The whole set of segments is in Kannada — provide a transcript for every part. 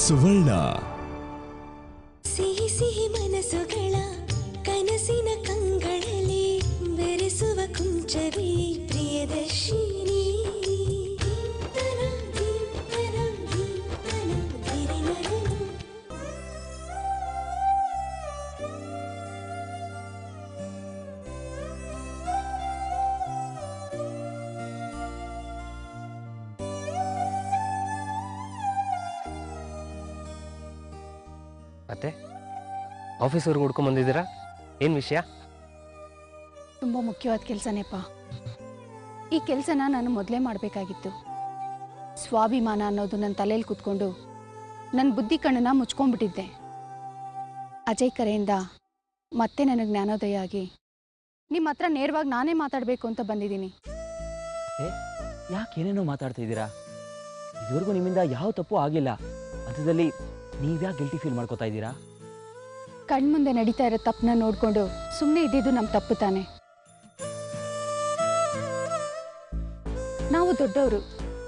ಸುವರ್ಣ. ಸಿಹಿ ಸಿಹಿ ಮನಸ್ಸುಗಳ ಕನಸಿನ ಕಂಗಳಲ್ಲಿ ಬೆರೆಸುವ ಕುಂಚವೇ ಪ್ರಿಯದರ್ಶಿನಿ. ಮತ್ತೆ ಆಫೀಸ್ವರೆಗೂ ಹುಡ್ಕೊಂಡ್ ಬಂದಿದ್ದೀರಾ? ಏನು ವಿಷಯ? ತುಂಬ ಮುಖ್ಯವಾದ ಕೆಲಸನೇಪ್ಪ. ಈ ಕೆಲಸನ ನಾನು ಮೊದಲೇ ಮಾಡಬೇಕಾಗಿತ್ತು. ಸ್ವಾಭಿಮಾನ ಅನ್ನೋದು ನನ್ನ ತಲೆಯಲ್ಲಿ ಕೂತ್ಕೊಂಡು ನನ್ನ ಬುದ್ಧಿ ಕಣ್ಣನ್ನ ಮುಚ್ಕೊಂಡ್ಬಿಟ್ಟಿದ್ದೆ. ಅಜಯ್ ಕರೆಯಿಂದ ಮತ್ತೆ ನನಗೆ ಜ್ಞಾನೋದಯ ಆಗಿ ನಿಮ್ಮ ಹತ್ರ ನೇರವಾಗಿ ನಾನೇ ಮಾತಾಡಬೇಕು ಅಂತ ಬಂದಿದ್ದೀನಿ. ಯಾಕೆ ಏನೇನೋ ಮಾತಾಡ್ತಿದ್ದೀರಾ? ಇದುವರೆಗೂ ನಿಮ್ಮಿಂದ ಯಾವ ತಪ್ಪು ಆಗಿಲ್ಲ. ಅಂಥದ್ದಲ್ಲಿ ನೀವ್ಯಾಕೆ ಗಿಲ್ಟಿ ಫೀಲ್ ಮಾಡ್ಕೋತಾ ಇದ್ದೀರಾ? ಕಣ್ಮುಂದೆ ನಡೀತಾ ಇರೋ ತಪ್ಪನ್ನ ನೋಡಿಕೊಂಡು ಸುಮ್ಮನೆ ಇದ್ದಿದ್ದು ನಮ್ಮ ತಪ್ಪು ತಾನೆ. ನಾವು ದೊಡ್ಡವರು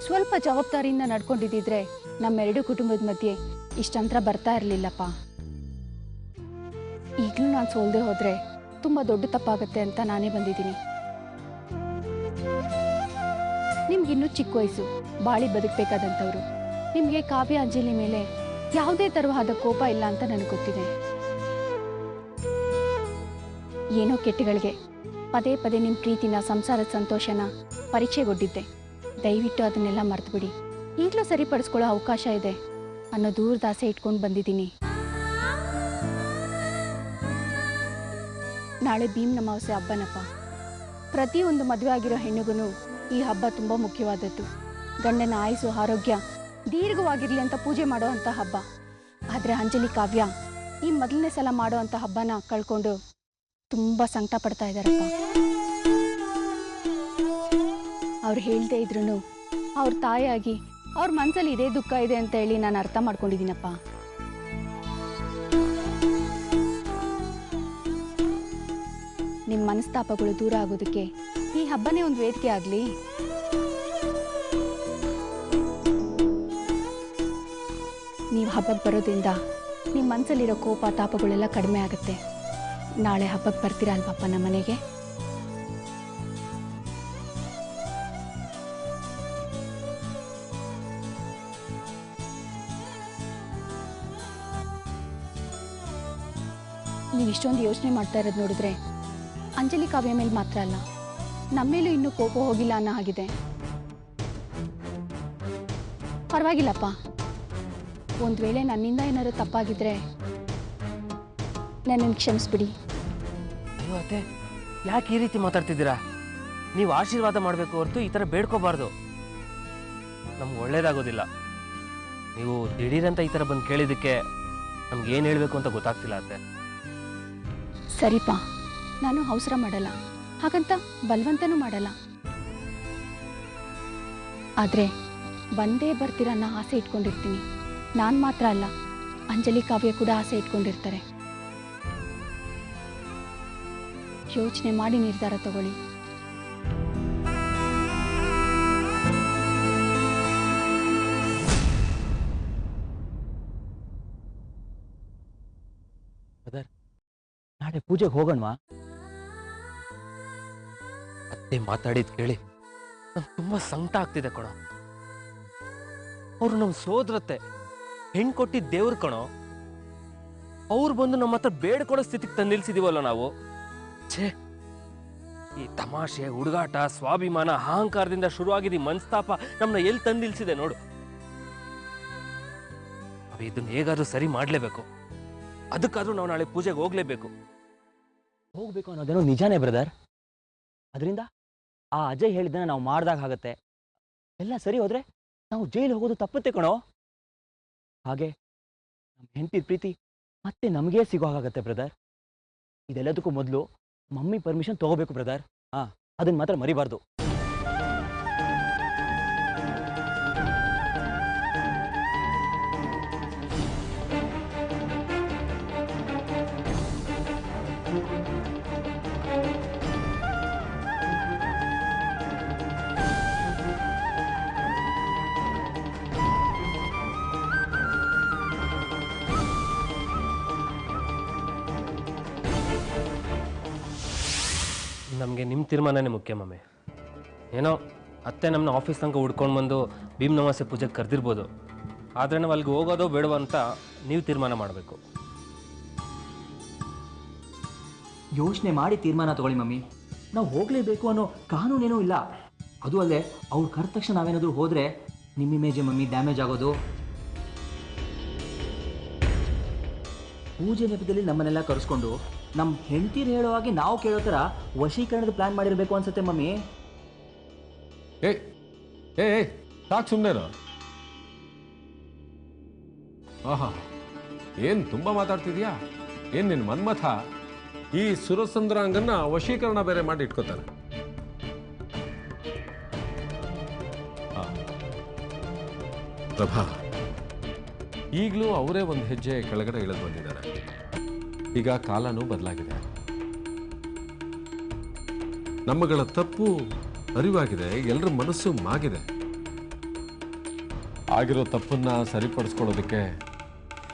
ಸ್ವಲ್ಪ ಜವಾಬ್ದಾರಿಯಿಂದ ನಡ್ಕೊಂಡಿದ್ದಿದ್ರೆ ನಮ್ಮೆರಡು ಕುಟುಂಬದ ಮಧ್ಯೆ ಇಷ್ಟಂತರ ಬರ್ತಾ ಇರಲಿಲ್ಲಪ್ಪ. ಈಗಲೂ ನಾನು ಸೋಲ್ದೆ ಹೋದರೆ ತುಂಬ ದೊಡ್ಡ ತಪ್ಪಾಗತ್ತೆ ಅಂತ ನಾನೇ ಬಂದಿದ್ದೀನಿ. ನಿಮ್ಗಿನ್ನೂ ಚಿಕ್ಕ ವಯಸ್ಸು, ಬಾಳಿ ಬದುಕಬೇಕಾದಂಥವ್ರು. ನಿಮಗೆ ಕಾವ್ಯ ಅಂಜಲಿ ಮೇಲೆ ಯಾವುದೇ ತರವಾದ ಕೋಪ ಇಲ್ಲ ಅಂತ ನನಗೆ ಗೊತ್ತಿದೆ. ಏನೋ ಕೆಟ್ಟಗಳಿಗೆ ಪದೇ ಪದೇ ನಿಮ್ಮ ಪ್ರೀತಿನ, ಸಂಸಾರದ ಸಂತೋಷನ ಪರೀಕ್ಷೆಗೊಡ್ಡಿದ್ದೆ. ದಯವಿಟ್ಟು ಅದನ್ನೆಲ್ಲ ಮರೆತುಬಿಡಿ. ಈಗಲೂ ಸರಿಪಡಿಸ್ಕೊಳ್ಳೋ ಅವಕಾಶ ಇದೆ ಅನ್ನೋ ದೂರದಾಸೆ ಇಟ್ಕೊಂಡು ಬಂದಿದ್ದೀನಿ. ನಾಳೆ ಭೀಮ್ ಅಮಾವಾಸ್ಯೆ ಹಬ್ಬನಪ್ಪ. ಪ್ರತಿಯೊಂದು ಮದುವೆ ಆಗಿರೋ ಹೆಣ್ಣಿಗೂ ಈ ಹಬ್ಬ ತುಂಬ ಮುಖ್ಯವಾದದ್ದು. ಗಂಡನ ಆಯುಸ್ಸು, ಆರೋಗ್ಯ ದೀರ್ಘವಾಗಿರಲಿ ಅಂತ ಪೂಜೆ ಮಾಡೋ ಅಂಥ ಹಬ್ಬ. ಆದರೆ ಅಂಜಲಿ, ಕಾವ್ಯ ಈ ಮೊದಲನೇ ಸಲ ಮಾಡೋ ಅಂಥ ಹಬ್ಬನ ಕಳ್ಕೊಂಡು ತುಂಬ ಸಂಕಟ ಪಡ್ತಾ ಇದ್ದಾರಪ್ಪ. ಅವ್ರು ಹೇಳ್ದೇ ಇದ್ರೂ ಅವ್ರ ತಾಯಿಯಾಗಿ ಅವ್ರ ಮನಸ್ಸಲ್ಲಿ ಇದೇ ದುಃಖ ಇದೆ ಅಂತ ಹೇಳಿ ನಾನು ಅರ್ಥ ಮಾಡ್ಕೊಂಡಿದ್ದೀನಪ್ಪ. ನಿಮ್ಮ ಮನಸ್ತಾಪಗಳು ದೂರ ಆಗೋದಕ್ಕೆ ಈ ಹಬ್ಬನೇ ಒಂದು ವೇದಿಕೆ ಆಗಲಿ. ನೀವು ಹಬ್ಬಕ್ಕೆ ಬರೋದ್ರಿಂದ ನಿಮ್ಮ ಮನಸ್ಸಲ್ಲಿರೋ ಕೋಪ, ತಾಪಗಳೆಲ್ಲ ಕಡಿಮೆ ಆಗುತ್ತೆ. ನಾಳೆ ಹಬ್ಬಕ್ಕೆ ಬರ್ತೀರಾ ಅಲ್ವಪ್ಪ ನಮ್ಮ ಮನೆಗೆ? ನೀವು ಇಷ್ಟೊಂದು ಯೋಚನೆ ಮಾಡ್ತಾ ಇರೋದು ನೋಡಿದ್ರೆ ಅಂಜಲಿ, ಕಾವ್ಯ ಮೇಲೆ ಮಾತ್ರ ಅಲ್ಲ, ನಮ್ಮ ಮೇಲೂ ಇನ್ನೂ ಕೋಪ ಹೋಗಿಲ್ಲ ಅನ್ನೋ ಆಗಿದೆ. ಪರವಾಗಿಲ್ಲಪ್ಪ, ಒಂದು ವೇಳೆ ನನ್ನಿಂದ ಏನಾದ್ರು ತಪ್ಪಾಗಿದ್ರೆ ನನ್ನನ್ನು ಕ್ಷಮಿಸ್ಬಿಡಿ. ಅಯ್ಯೋ ಅತ್ತೆ, ಯಾಕೆ ಈ ರೀತಿ ಮಾತಾಡ್ತಿದ್ದೀರಾ? ನೀವು ಆಶೀರ್ವಾದ ಮಾಡಬೇಕು ಹೊರತು ಈ ಥರ ಬೇಡ್ಕೋಬಾರ್ದು. ನಮ್ಗೆ ಒಳ್ಳೇದಾಗೋದಿಲ್ಲ. ನೀವು ದಿಢೀರಂತ ಈ ಥರ ಬಂದು ಕೇಳಿದ್ದಕ್ಕೆ ನಮ್ಗೆ ಏನು ಹೇಳಬೇಕು ಅಂತ ಗೊತ್ತಾಗ್ತಿಲ್ಲ ಅತ್ತೆ. ಸರಿಪಾ, ನಾನು ಅವಸರ ಮಾಡಲ್ಲ, ಹಾಗಂತ ಬಲವಂತನೂ ಮಾಡಲ್ಲ. ಆದರೆ ಬಂದೇ ಬರ್ತೀರ ಅನ್ನೋ ಆಸೆ ಇಟ್ಕೊಂಡಿರ್ತೀನಿ. ನಾನು ಮಾತ್ರ ಅಲ್ಲ, ಅಂಜಲಿ, ಕಾವ್ಯ ಕೂಡ ಆಸೆ ಇಟ್ಕೊಂಡಿರ್ತಾರೆ. ಯೋಚನೆ ಮಾಡಿ ನಿರ್ಧಾರ ತಗೊಳ್ಳಿ. ನಾಳೆ ಪೂಜೆಗೆ ಹೋಗೋಣವಾ? ಅತ್ತೆ ಮಾತಾಡಿದ್ ಕೇಳಿ ನಂಗೆ ತುಂಬಾ ಸಂಕಟ ಆಗ್ತಿದೆ ಕಣೋ. ಅವರು ನಮ್ಮ ಸೋದರತ್ತೆ, ಹೆಣ್ ಕೊಟ್ಟಿದ್ದ ದೇವ್ರು ಕಣೋ. ಅವ್ರು ಬಂದು ನಮ್ಮ ಹತ್ರ ಬೇಡ್ಕೊಡೋ ಸ್ಥಿತಿಗೆ ತಂದು ನಿಲ್ಸಿದೀವಲ್ಲ ನಾವು. ಛೇ, ಈ ತಮಾಷೆ, ಹುಡುಗಾಟ, ಸ್ವಾಭಿಮಾನ, ಅಹಂಕಾರದಿಂದ ಶುರುವಾಗಿದ್ದ ಮನಸ್ತಾಪ ನಮ್ಮನ್ನ ಎಲ್ಲಿ ತಂದು ನಿಲ್ಸಿದೆ ನೋಡು. ನಾವು ಇದನ್ನ ಹೇಗಾದ್ರೂ ಸರಿ ಮಾಡ್ಲೇಬೇಕು. ಅದಕ್ಕಾದ್ರೂ ನಾವು ನಾಳೆ ಪೂಜೆಗೆ ಹೋಗ್ಲೇಬೇಕು ಅನ್ನೋದೇನೋ ನಿಜಾನೇ ಬ್ರದರ್. ಅದರಿಂದ ಆ ಅಜಯ್ ಹೇಳಿದ್ದನ್ನ ನಾವು ಮಾಡ್ದಾಗ ಆಗತ್ತೆ. ಎಲ್ಲ ಸರಿ ಹೋದ್ರೆ ನಾವು ಜೈಲು ಹೋಗೋದು ತಪ್ಪತ್ತೆ ಕಣೋ. ಹಾಗೆ ನಮ್ಮ ಹೆಂಡತಿ ಪ್ರೀತಿ ಮತ್ತೆ ನಮಗೇ ಸಿಗೋ ಹಾಗಾಗತ್ತೆ ಬ್ರದರ್. ಇದೆಲ್ಲದಕ್ಕೂ ಮೊದಲು ಮಮ್ಮಿ ಪರ್ಮಿಷನ್ ತಗೋಬೇಕು ಬ್ರದರ್. ಅದನ್ನ ಮಾತ್ರ ಮರಿಬಾರ್ದು. ನನಗೆ ನಿಮ್ಮ ತೀರ್ಮಾನನೇ ಮುಖ್ಯ ಮಮ್ಮಿ. ಏನೋ ಅತ್ತೆ ನಮ್ಮನ್ನ ಆಫೀಸ್ ತನಕ ಹುಡ್ಕೊಂಡು ಬಂದು ಭೀಮ್ ನಮಾಸೆ ಪೂಜೆಗೆ ಕರೆದಿರ್ಬೋದು, ಆದರೆ ನಾವು ಅಲ್ಲಿಗೆ ಹೋಗೋದೋ ಬೇಡವೋ ಅಂತ ನೀವು ತೀರ್ಮಾನ ಮಾಡಬೇಕು. ಯೋಚನೆ ಮಾಡಿ ತೀರ್ಮಾನ ತಗೊಳ್ಳಿ ಮಮ್ಮಿ. ನಾವು ಹೋಗಲೇಬೇಕು ಅನ್ನೋ ಕಾನೂನೇನೂ ಇಲ್ಲ. ಅದು ಅಲ್ಲದೆ ಅವ್ರು ಕರೆದ ತಕ್ಷಣ ನಾವೇನಾದರೂ ಹೋದರೆ ನಿಮ್ಮ ಇಮೇಜ್ ಮಮ್ಮಿ ಡ್ಯಾಮೇಜ್ ಆಗೋದು. ಪೂಜೆ ನೆಪದಲ್ಲಿ ನಮ್ಮನ್ನೆಲ್ಲ ಕರೆಸ್ಕೊಂಡು ನಮ್ಮ ಹೆಂಡತಿರು ಹೇಳೋ ಹಾಗೆ ನಾವು ಕೇಳೋ ಥರ ವಶೀಕರಣದ ಪ್ಲ್ಯಾನ್ ಮಾಡಿರಬೇಕು ಅನ್ಸುತ್ತೆ ಮಮ್ಮಿ. ಸಾಕು ಸುಮ್ಮನೆ. ಆಹಾ, ಏನು ತುಂಬ ಮಾತಾಡ್ತಿದ್ಯಾ? ಏನು ನಿನ್ನ ಮನ್ಮಥ ಈ ಸುರಸುಂದರಾಂಗನ್ನ ವಶೀಕರಣ ಬೇರೆ ಮಾಡಿ ಇಟ್ಕೋತಾನೆ. ಪ್ರಭಾ, ಈಗಲೂ ಅವರೇ ಒಂದು ಹೆಜ್ಜೆ ಕೆಳಗಡೆ ಇಳಿದು ಬಂದಿದ್ದಾರೆ. ಈಗ ಕಾಲನೂ ಬದಲಾಗಿದೆ, ನಮ್ಮಗಳ ತಪ್ಪು ಅರಿವಾಗಿದೆ, ಎಲ್ಲರ ಮನಸ್ಸು ಮಾಗಿದೆ. ಆಗಿರೋ ತಪ್ಪನ್ನ ಸರಿಪಡಿಸ್ಕೊಳ್ಳೋದಕ್ಕೆ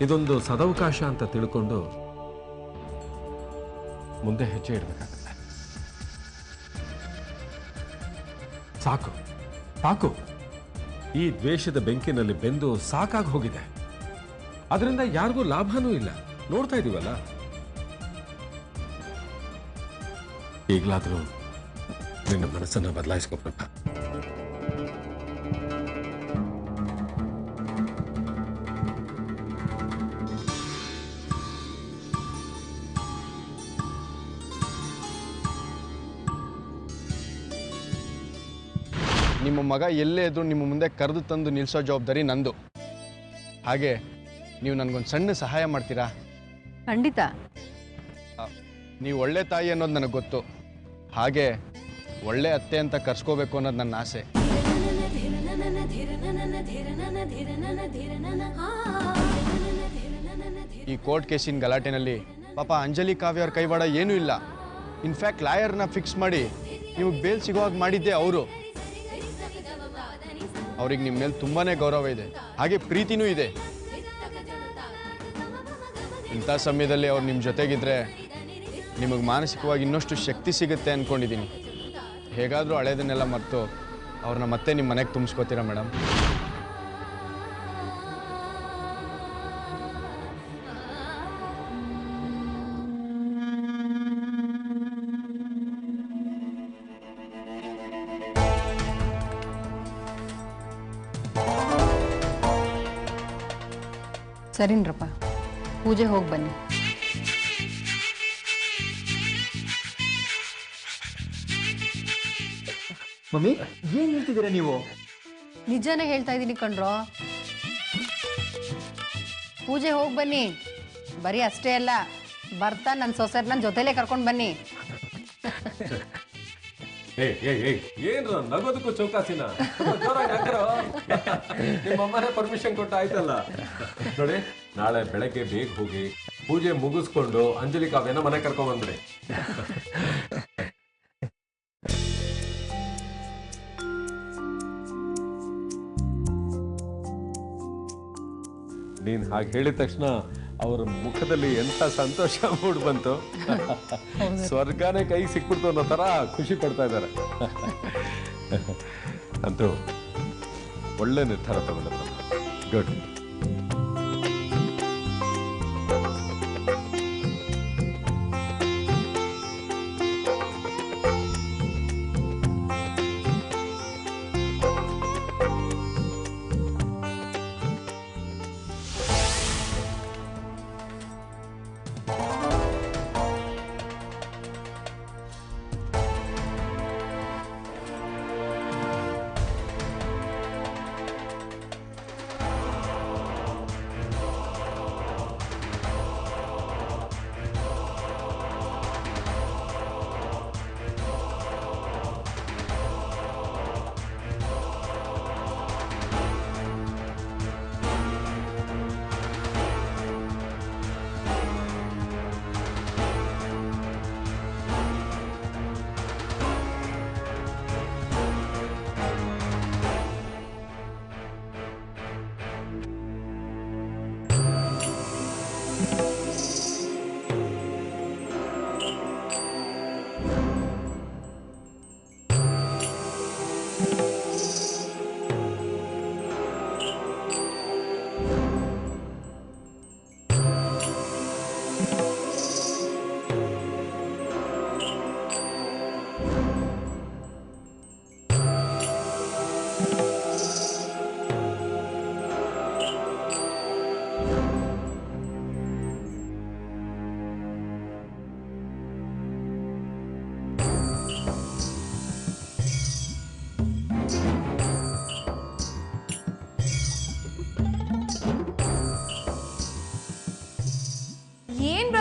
ಇದೊಂದು ಸದವಕಾಶ ಅಂತ ತಿಳ್ಕೊಂಡು ಮುಂದೆ ಹೆಜ್ಜೆ ಇಡಬೇಕಾಗುತ್ತೆ. ಸಾಕು ಸಾಕು, ಈ ದ್ವೇಷದ ಬೆಂಕಿನಲ್ಲಿ ಬೆಂದು ಸಾಕಾಗಿ ಹೋಗಿದೆ. ಅದರಿಂದ ಯಾರಿಗೂ ಲಾಭನೂ ಇಲ್ಲ, ನೋಡ್ತಾ ಇದೀವಲ್ಲ. ಈಗಲಾದ್ರೂ ನಿನ್ನ ಮನಸ್ಸನ್ನ ಬದಲಾಯಿಸ್ಕೊಪ್ಪ. ನಿಮ್ಮ ಮಗ ಎಲ್ಲೇ ಇದ್ರೂ ನಿಮ್ಮ ಮುಂದೆ ಕರೆದು ತಂದು ನಿಲ್ಲಿಸೋ ಜವಾಬ್ದಾರಿ ನಂದು. ಹಾಗೆ ನೀವು ನನಗೊಂದು ಸಣ್ಣ ಸಹಾಯ ಮಾಡ್ತೀರಾ? ಖಂಡಿತ. ನೀವು ಒಳ್ಳೆ ತಾಯಿ ಅನ್ನೋದು ನನಗೆ ಗೊತ್ತು, ಹಾಗೆ ಒಳ್ಳೆ ಅತ್ತೆ ಅಂತ ಕರ್ಸ್ಕೋಬೇಕು ಅನ್ನೋದು ನನ್ನ ಆಸೆ. ಈ ಕೋರ್ಟ್ ಕೇಸಿನ ಗಲಾಟೆನಲ್ಲಿ ಪಾಪ ಅಂಜಲಿ ಕಾವ್ಯ ಅವ್ರ ಕೈವಾಡ ಏನೂ ಇಲ್ಲ. ಇನ್ಫ್ಯಾಕ್ಟ್ ಲಾಯರ್ನ ಫಿಕ್ಸ್ ಮಾಡಿ ನಿಮಗೆ ಬೇಲ್ ಸಿಗೋ ಹಾಗೆ ಮಾಡಿದ್ದೆ ಅವರು. ಅವ್ರಿಗೆ ನಿಮ್ಮ ಮೇಲೆ ತುಂಬಾ ಗೌರವ ಇದೆ, ಹಾಗೆ ಪ್ರೀತಿನೂ ಇದೆ. ಇಂಥ ಸಮಯದಲ್ಲಿ ಅವ್ರು ನಿಮ್ಮ ಜೊತೆಗಿದ್ರೆ ನಿಮಗೆ ಮಾನಸಿಕವಾಗಿ ಇನ್ನಷ್ಟು ಶಕ್ತಿ ಸಿಗುತ್ತೆ ಅಂದ್ಕೊಂಡಿದ್ದೀನಿ. ಹೇಗಾದರೂ ಹಳೇದನ್ನೆಲ್ಲ ಮರೆತು ಅವ್ರನ್ನ ಮತ್ತೆ ನಿಮ್ಮ ಮನೆಗೆ ತುಂಬಿಸ್ಕೋತೀರಾ ಮೇಡಮ್? ಸರಿನ್ರಪ್ಪ, ಪೂಜೆ ಹೋಗಿ ಬನ್ನಿ. ಮಮ್ಮಿ, ಏನು ಹೇಳ್ತಿದ್ದೀರಾ ನೀವು? ನಿಜಾನೇ ಹೇಳ್ತಾ ಇದ್ದೀನಿ ಕಣ್ರೋ. ಪೂಜೆ ಹೋಗಿ ಬನ್ನಿ. ಬರೀ ಅಷ್ಟೇ ಅಲ್ಲ, ಬರ್ತಾ ನನ್ನ ಸೊಸೆರ್ ನನ್ನ ಜೊತೆಲೇ ಕರ್ಕೊಂಡು ಬನ್ನಿ. ಏನ್ರ ನಗೋದಕ್ಕೂ ಚೌಕಾಸಿನ? ನಿಮ್ಮಮ್ಮನೇ ಪರ್ಮಿಷನ್ ಕೊಟ್ಟ ಆಯ್ತಲ್ಲ. ನೋಡಿ, ನಾಳೆ ಬೆಳಗ್ಗೆ ಬೇಗ ಹೋಗಿ ಪೂಜೆ ಮುಗಿಸ್ಕೊಂಡು ಅಂಜಲಿ ಕಾವ್ಯನ ಮನೆ ಕರ್ಕೊಂಡ್ ಬಂದ್ರಿ. ನೀನ್ ಹಾಗೆ ಹೇಳಿದ ತಕ್ಷಣ ಅವ್ರ ಮುಖದಲ್ಲಿ ಎಂತ ಸಂತೋಷ ಮೂಡ್ ಬಂತು. ಸ್ವರ್ಗನೇ ಕೈ ಸಿಕ್ಬಿಡ್ತು ಅನ್ನೋ ತರ ಖುಷಿ ಪಡ್ತಾ ಇದ್ದಾರೆ. ಅಂತೂ ಒಳ್ಳೆ ನಿರ್ಧಾರ ತಗೊಂಡಪ್ಪ. ಗುಡ್.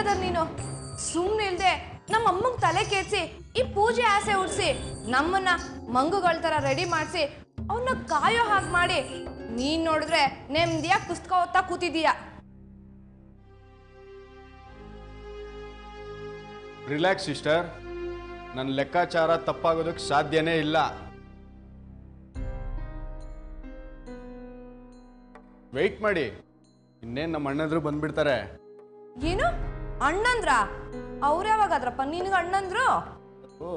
ಬ್ರದರ್ ನೀನು ಸುಮ್ಮನೆ ಇಲ್ದೆ ನಮ್ಮ ಅಮ್ಮಂಗೆ ತಲೆ ಕೆಡ್ಸಿ ಈ ಪೂಜೆ ಆಸೆ ಉಡ್ಸಿ ನಮ್ಮನ್ನ ಮಂಗುಗಳ ಥರ ರೆಡಿ ಮಾಡಿಸಿ ಅವನ್ನ ಕಾಯೋ ಹಾಗೆ ಮಾಡಿ ನೀನ್ ನೋಡಿದ್ರೆ ನೆಮ್ಮದಿಯಾಗಿ ಪುಸ್ತಕ ಓದ್ತಾ ಕೂತಿದೀಯ. ರಿಲ್ಯಾಕ್ಸ್ ಸಿಸ್ಟರ್, ನನ್ನ ಲೆಕ್ಕಾಚಾರ ತಪ್ಪಾಗೋದಕ್ಕೆ ಸಾಧ್ಯನೇ ಇಲ್ಲ. ವೆಯ್ಟ್ ಮಾಡಿ, ಇನ್ನೇನು ನಮ್ಮ ಅಣ್ಣಂದ್ರು ಬಂದ್ಬಿಡ್ತಾರೆ. ಏನು ಅಣ್ಣಂದ್ರ? ಅವ್ರು ಯಾವಾಗಾದ್ರಪ್ಪ ನಿನಗೆ ಅಣ್ಣಂದ್ರು? ಓ,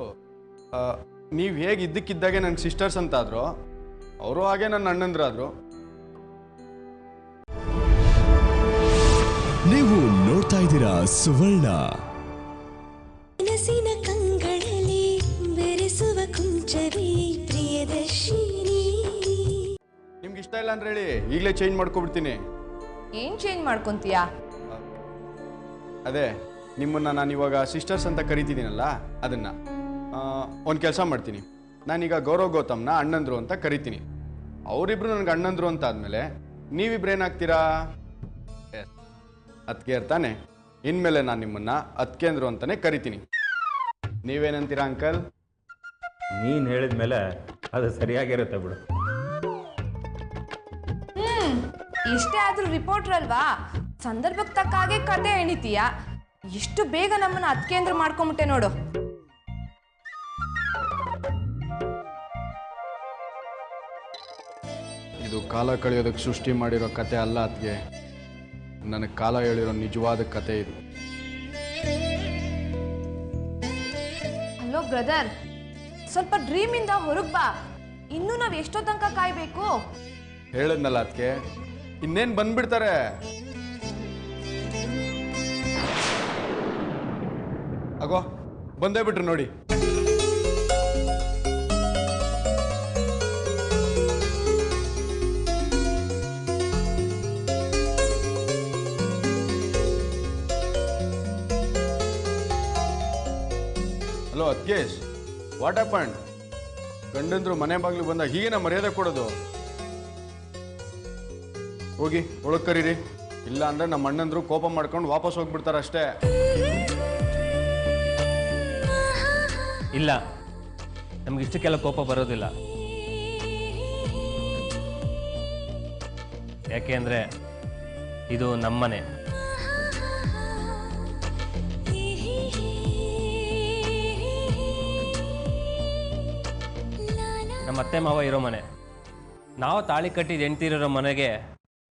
ನೀವು ಹೇಗೆ ಇದ್ದಕ್ಕಿದ್ದಾಗೆ ನನ್ನ ಸಿಸ್ಟರ್ಸ್ ಅಂತಾದ್ರು, ಅವರು ಹಾಗೆ ನನ್ನ ಅಣ್ಣಂದ್ರಾದ್ರು. ನೀವು ನೋಡ್ತಾ ಇದ್ದೀರಾ ಸುವರ್ಣ. ಮನಸ್ಸಿನ ಕಂಗಳಲ್ಲಿ ಬೆರೆಸುವ ಕುಂಚವೇ ಪ್ರಿಯದರ್ಶಿನಿ. ನಿಮ್ಗೆ ಇಷ್ಟ ಇಲ್ಲ ಅಂದ್ರೆ ಹೇಳಿ, ಈಗಲೇ ಚೇಂಜ್ ಮಾಡ್ಕೊಬಿಡ್ತೀನಿ. ಏನ್ ಚೇಂಜ್ ಮಾಡ್ಕೊಂತೀಯಾ? ಅದೇ ನಿಮ್ಮನ್ನ ನಾನು ಇವಾಗ ಸಿಸ್ಟರ್ಸ್ ಅಂತ ಕರಿತಿದ್ದೀನಲ್ಲ, ಅದನ್ನ ಒಂದು ಕೆಲಸ ಮಾಡ್ತೀನಿ. ನಾನೀಗ ಗೌರವ್ ಗೌತಮ್ನ ಅಣ್ಣಂದ್ರು ಅಂತ ಕರಿತೀನಿ. ಅವರಿಬ್ರು ನನಗೆ ಅಣ್ಣಂದ್ರು ಅಂತ ಆದಮೇಲೆ ನೀವಿಬ್ರು ಏನಾಗ್ತೀರಾ? ಅತ್ಗೆ ತಾನೆ. ಇನ್ಮೇಲೆ ನಾನು ನಿಮ್ಮನ್ನ ಅತ್ಕೇಂದ್ರು ಅಂತಾನೆ ಕರಿತೀನಿ. ನೀವೇನಂತೀರಾ ಅಂಕಲ್? ನೀನು ಹೇಳಿದ ಮೇಲೆ ಅದು ಸರಿಯಾಗಿರುತ್ತೆ ಬಿಡು. ಇಷ್ಟೇ ಆದ್ರೂ ರಿಪೋರ್ಟರ್ ಅಲ್ವಾ, ಸಂದರ್ಭಕ್ಕೆ ತಕ್ಕ ಹಾಗೆ ಕತೆ ಎಣಿತೀಯ. ಎಷ್ಟು ಬೇಗ ನಮ್ಮನ್ನ ಅತ್ಕೇಂದ್ರ ಮಾಡ್ಕೊಂಬಿಟ್ಟೆ ನೋಡು. ಇದು ಕಾಲ ಕಳೆಯೋದಕ್ಕೆ ಸೃಷ್ಟಿ ಮಾಡಿರೋ ಕತೆ ಅಲ್ಲ ಅತ್ಗೆ, ನನಗೆ ಕಾಲ ಹೇಳಿರೋ ನಿಜವಾದ ಕತೆ ಇದು. ಹಲೋ ಬ್ರದರ್, ಸ್ವಲ್ಪ ಡ್ರೀಮಿಂದ ಹೊರಗೆ ಬಾ. ಇನ್ನೂ ನಾವು ಎಷ್ಟೋ ತನಕ ಕಾಯ್ಬೇಕು? ಹೇಳದ್ನಲ್ಲ ಅದಕ್ಕೆ, ಇನ್ನೇನು ಬಂದ್ಬಿಡ್ತಾರೆ. ಅಗೋ ಬಂದೇ ಬಿಟ್ರು ನೋಡಿ. Hello Athkesh, what happened? ಗಂಡಂದ್ರು ಮನೆ ಬಾಗಿಲು ಬಂದಾಗ ಹೀಗೇನ ಮರ್ಯಾದೆ ಕೊಡೋದು? ಹೋಗಿ ಒಳಗೆ ಕರೀರಿ, ಇಲ್ಲ ಅಂದ್ರೆ ನಮ್ಮ ಅಣ್ಣಂದ್ರು ಕೋಪ ಮಾಡ್ಕೊಂಡು ವಾಪಸ್ ಹೋಗ್ಬಿಡ್ತಾರೆ ಅಷ್ಟೇ. ಇಲ್ಲ, ನಮ್ಗೆ ಇಷ್ಟಕ್ಕೆಲ್ಲ ಕೋಪ ಬರೋದಿಲ್ಲ. ಯಾಕೆ ಅಂದರೆ ಇದು ನಮ್ಮನೆ. ನಮ್ಮ ಅತ್ತೆ ಮಾವ ಇರೋ ಮನೆ. ನಾವು ತಾಳಿ ಕಟ್ಟಿದ ಹೆಂಡ್ತಿರೋ ಮನೆಗೆ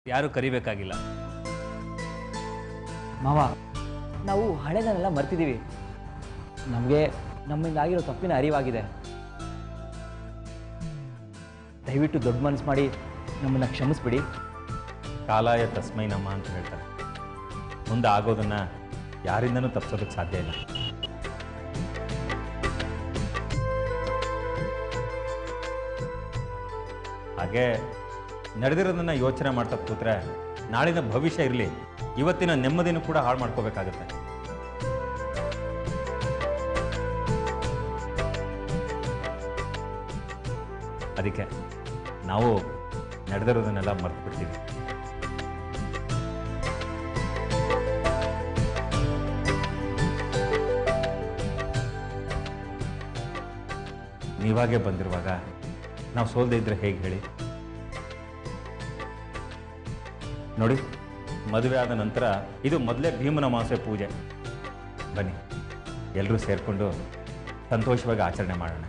ಯಾರೂ ಕರಿಬೇಕಾಗಿಲ್ಲ. ಮಾವ, ನಾವು ಹಳೆದನ್ನೆಲ್ಲ ಮರ್ತಿದ್ದೀವಿ. ನಮಗೆ ನಮ್ಮಿಂದ ಆಗಿರೋ ತಪ್ಪಿನ ಅರಿವಾಗಿದೆ. ದಯವಿಟ್ಟು ದೊಡ್ಡ ಮನಸ್ಸು ಮಾಡಿ ನಮ್ಮನ್ನು ಕ್ಷಮಿಸ್ಬಿಡಿ. ಕಾಲಾಯ ತಸ್ಮೈ ನಮ ಅಂತ ಹೇಳ್ತಾರೆ. ಮುಂದೆ ಆಗೋದನ್ನು ಯಾರಿಂದನೂ ತಪ್ಪಿಸೋದಕ್ಕೆ ಸಾಧ್ಯ ಇಲ್ಲ. ಹಾಗೆ ನಡೆದಿರೋದನ್ನು ಯೋಚನೆ ಮಾಡ್ತಾ ಕೂತ್ರೆ ನಾಳಿನ ಭವಿಷ್ಯ ಇರಲಿ, ಇವತ್ತಿನ ನೆಮ್ಮದಿನೂ ಕೂಡ ಹಾಳು ಮಾಡ್ಕೋಬೇಕಾಗತ್ತೆ. ಅದಕ್ಕೆ ನಾವು ನಡೆದಿರೋದನ್ನೆಲ್ಲ ಮರ್ತು ಬಿಡ್ತೀವಿ. ನೀವಾಗೆ ಬಂದಿರುವಾಗ ನಾವು ಸೋಲ್ದೇ ಇದ್ರೆ ಹೇಗೆ ಹೇಳಿ? ನೋಡಿ, ಮದುವೆ ಆದ ನಂತರ ಇದು ಮೊದಲೇ ಭೀಮನ ಅಮಾವಾಸ್ಯೆ ಪೂಜೆ. ಬನ್ನಿ, ಎಲ್ಲರೂ ಸೇರಿಕೊಂಡು ಸಂತೋಷವಾಗಿ ಆಚರಣೆ ಮಾಡೋಣ.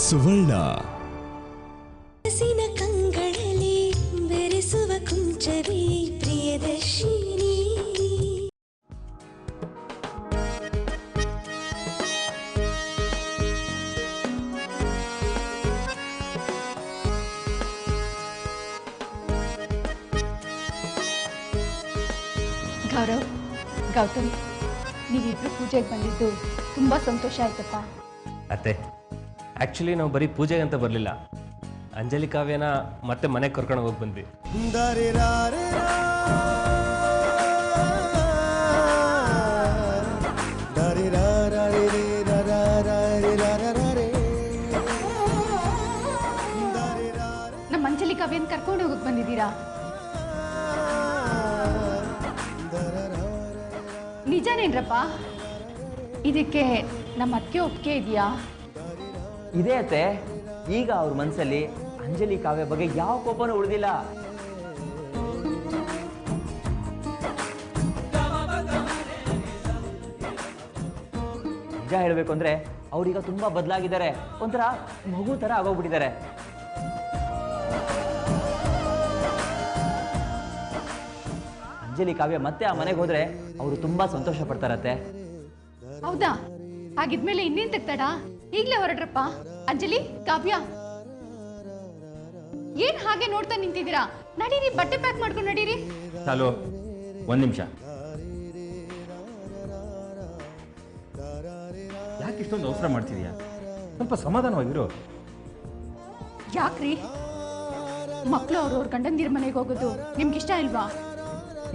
ಸುವರ್ಣ. ಹಸಿನ ಕಂಗಳಲ್ಲಿ ಬೆರೆಸುವ ಕುಂಚವೇ ಪ್ರಿಯದರ್ಶಿನಿ. ಗೌರವ್, ಗೌತಮ್, ನೀವಿಬ್ರು ಪೂಜೆಗೆ ಬಂದಿದ್ದು ತುಂಬ ಸಂತೋಷ ಆಯ್ತಪ್ಪ. ಅತ್ತೆ, ಆ್ಯಕ್ಚುಲಿ ನಾವು ಬರೀ ಪೂಜೆಗೆ ಅಂತ ಬರಲಿಲ್ಲ, ಅಂಜಲಿ ಕಾವ್ಯನ ಮತ್ತೆ ಮನೆಗೆ ಕರ್ಕೊಂಡು ಹೋಗಿ ಬಂದ್ವಿ. ನಮ್ಮ ಅಂಜಲಿ ಕಾವ್ಯನ ಕರ್ಕೊಂಡು ಹೋಗಕ್ಕೆ ಬಂದಿದ್ದೀರಾ? ನಿಜನೇನ್ರಪ್ಪ? ಇದಕ್ಕೆ ನಮ್ಮ ಅತ್ತೆ ಒಪ್ಪಿಗೆ ಇದೆಯಾ? ಇದೇ ಅತ್ತೆ, ಈಗ ಅವ್ರ ಮನಸ್ಸಲ್ಲಿ ಅಂಜಲಿ ಕಾವ್ಯ ಬಗ್ಗೆ ಯಾವ ಕೋಪನೂ ಉಳಿದಿಲ್ಲ. ನಿಜ ಹೇಳಬೇಕು ಅಂದ್ರೆ ಅವ್ರೀಗ ತುಂಬಾ ಬದಲಾಗಿದ್ದಾರೆ, ಒಂಥರ ಮಗು ತರ ಆಗೋಗ್ಬಿಟ್ಟಿದ್ದಾರೆ. ಅಂಜಲಿ ಕಾವ್ಯ ಮತ್ತೆ ಆ ಮನೆಗೆ ಹೋದ್ರೆ ಅವರು ತುಂಬಾ ಸಂತೋಷ ಪಡ್ತಾರತ್ತೆ. ಹೌದಾ? ಹಾಗಿದ್ಮೇಲೆ ಇನ್ನೇನ್ ತಡ? ಈಗಲೇ ಹೊರಡ್ರಪ್ಪ. ಅಂಜಲಿ, ಕಾವ್ಯ, ಏನ್ ಹಾಗೆ ನೋಡ್ತಾ ನಿಂತಿದ್ದೀರಾ? ನಡೀರಿ, ಬಟ್ಟೆ ಪ್ಯಾಕ್ ಮಾಡ್ಕೊಂಡು ನಡೀರಿ. ಚಾಲು, ಒಂದು ನಿಮಿಷ. ಯಾಕೆ ಇಷ್ಟೊಂದು ಅವಸರ ಮಾಡ್ತಿದ್ಯಾ? ಸ್ವಲ್ಪ ಸಮಾಧಾನವಾಗಿರು. ಯಾಕ್ರಿ? ಮಕ್ಕಳು ಅವ್ರವ್ರ ಗಂಡಂದಿರ ಮನೆಗೆ ಹೋಗೋದು ನಿಮ್ಗಿಷ್ಟ ಇಲ್ವಾ?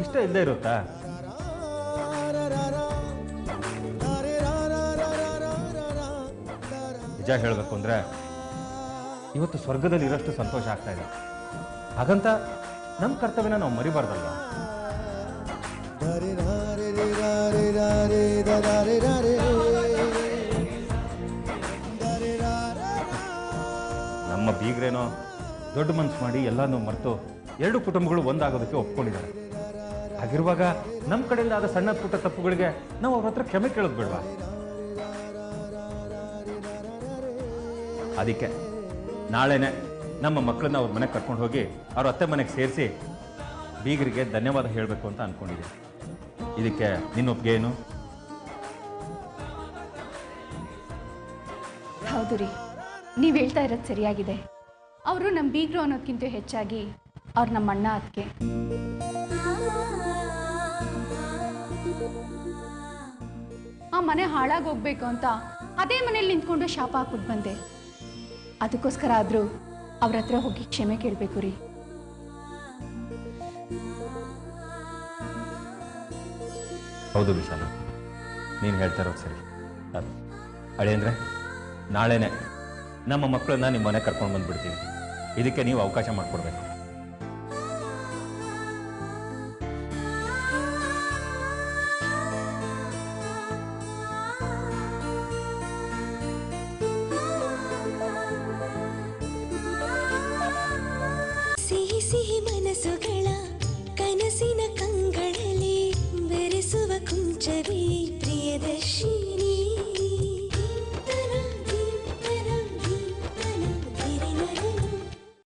ಇಷ್ಟ ಇಲ್ಲದೆ ಇರುತ್ತಾ? ನಿಜ ಹೇಳಬೇಕು ಅಂದ್ರೆ ಇವತ್ತು ಸ್ವರ್ಗದಲ್ಲಿ ಇರೋಷ್ಟು ಸಂತೋಷ ಆಗ್ತಾ ಇದೆ. ಹಾಗಂತ ನಮ್ಮ ಕರ್ತವ್ಯನ ನಾವು ಮರಿಬಾರ್ದಲ್ವಾ? ನಮ್ಮ ಬೀಗ್ರೇನೋ ದೊಡ್ಡ ಮನ್ಸು ಮಾಡಿ ಎಲ್ಲಾನು ಮರೆತು ಎರಡು ಕುಟುಂಬಗಳು ಒಂದಾಗೋದಕ್ಕೆ ಒಪ್ಕೊಂಡಿದ್ದಾರೆ. ಹಾಗಿರುವಾಗ ನಮ್ಮ ಕಡೆಯಿಂದ ಆದ ಸಣ್ಣ ಪುಟ್ಟ ತಪ್ಪುಗಳಿಗೆ ನಾವು ಅವ್ರ ಹತ್ರ ಕ್ಷಮೆ ಕೇಳೋದು ಬೇಡವಾ? ಅದಕ್ಕೆ ನಾಳೆನೆ ನಮ್ಮ ಮಕ್ಕಳನ್ನ ಅವ್ರ ಮನೆಗೆ ಕರ್ಕೊಂಡು ಹೋಗಿ ಅವ್ರ ಅತ್ತೆ ಮನೆಗೆ ಸೇರಿಸಿ ಬೀಗರಿಗೆ ಧನ್ಯವಾದ ಹೇಳಬೇಕು ಅಂತ ಅನ್ಕೊಂಡಿದ್ದೀನಿ. ಇದಕ್ಕೆ ನಿನ್ನ ಒಪ್ಪಿಗೆ ಏನು? ಹೌದು ರೀ, ನೀವು ಹೇಳ್ತಾ ಇರೋದು ಸರಿಯಾಗಿದೆ. ಅವರು ನಮ್ಮ ಬೀಗರು ಅನ್ನೋದಕ್ಕಿಂತ ಹೆಚ್ಚಾಗಿ ಅವ್ರು ನಮ್ಮ ಅಣ್ಣ. ಅದಕ್ಕೆ ಆ ಮನೆ ಹಾಳಾಗೋಗ್ಬೇಕು ಅಂತ ಅದೇ ಮನೇಲಿ ನಿಂತ್ಕೊಂಡು ಶಾಪ ಹಾಕ್ಬಿಟ್ಟು ಬಂದೆ. ಅದಕ್ಕೋಸ್ಕರ ಆದರೂ ಅವ್ರ ಹತ್ರ ಹೋಗಿ ಕ್ಷಮೆ ಕೇಳಬೇಕು ರೀ. ಹೌದು ವಿಶಾಲ, ನೀನು ಹೇಳ್ತಾ ಇರೋದು ಸರಿ. ಅಳಿಯಂದ್ರೆ ನಾಳೆನೆ ನಮ್ಮ ಮಕ್ಕಳನ್ನ ನಿಮ್ಮ ಮನೆ ಕರ್ಕೊಂಡು ಬಂದ್ಬಿಡ್ತೀವಿ. ಇದಕ್ಕೆ ನೀವು ಅವಕಾಶ ಮಾಡಿಕೊಡ್ಬೇಕು. ಸಿಹಿ ಸಿಹಿ ಮನಸ್ಸುಗಳ ಕನಸಿನ ಕಂಗಳಲ್ಲಿ ಬೆರೆಸುವ ಕುಂಚವೇ ಪ್ರಿಯದರ್ಶಿನಿ.